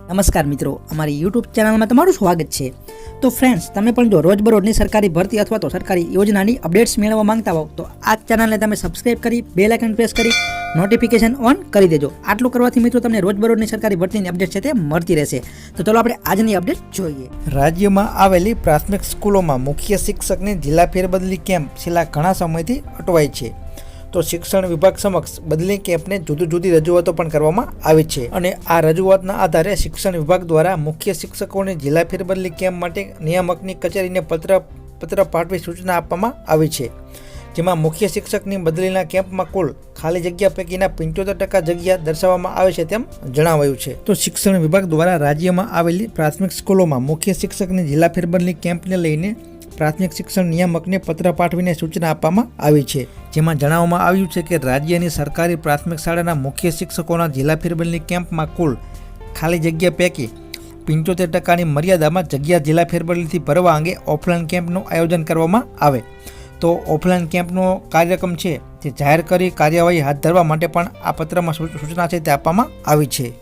નમસ્કાર મિત્રો, અમારી યુટ્યુબ ચેનલમાં તમારું સ્વાગત છે। તો ફ્રેન્ડ્સ, તમે પણ જો રોજબરોજની સરકારી ભરતી અથવા તો સરકારી યોજનાની અપડેટ્સ મેળવવા માંગતા હો તો આ ચેનલને તમે સબસ્ક્રાઇબ કરી બેલ આઇકન પ્રેસ કરી નોટિફિકેશન ઓન કરી દેજો। આટલું કરવાથી મિત્રો તમને રોજબરોજની સરકારી ભરતીની અપડેટ છે તે મળતી રહેશે। તો ચાલો આપણે આજની અપડેટ જોઈએ। રાજ્યમાં આવેલી પ્રાથમિક સ્કૂલોમાં મુખ્ય શિક્ષકની જિલ્લા ફેરબદલી કેમ્પ છેલ્લા ઘણા સમયથી અટવાય છે। તો શિક્ષણ વિભાગ સમક્ષ બદલી કેમ્પને જુદી રજૂઆતો પણ કરવામાં આવી છે અને આ રજૂઆતના આધારે શિક્ષણ વિભાગ દ્વારા મુખ્ય શિક્ષકોને જિલ્લા ફેરબદલી કેમ્પ માટે નિયામકની કચેરીને પત્ર પાઠવી સૂચના આપવામાં આવી છે, જેમાં મુખ્ય શિક્ષકની બદલીના કેમ્પમાં કુલ ખાલી જગ્યા પૈકીના 75% જગ્યા દર્શાવવામાં આવે છે તેમ જણાવાયું છે। તો શિક્ષણ વિભાગ દ્વારા રાજ્યમાં આવેલી પ્રાથમિક સ્કૂલોમાં મુખ્ય શિક્ષકની જિલ્લા ફેરબદલી કેમ્પને લઈને પ્રાથમિક શિક્ષણ નિયામકને પત્ર પાઠવીને સૂચના આપવામાં આવી છે, જેમાં જણાવવામાં આવ્યું છે કે રાજ્યની સરકારી પ્રાથમિક શાળાના મુખ્ય શિક્ષકોના જિલ્લા ફેરબદલી કેમ્પમાં કુલ ખાલી જગ્યા પૈકી 75%ની મર્યાદામાં જગ્યા જિલ્લા ફેરબદલીથી ભરવા અંગે ઓફલાઈન કેમ્પનું આયોજન કરવામાં આવે। તો ઓફલાઈન કેમ્પનો કાર્યક્રમ છે તે જાહેર કરી કાર્યવાહી હાથ ધરવા માટે પણ આ પત્રમાં સૂચના છે તે આપવામાં આવી છે।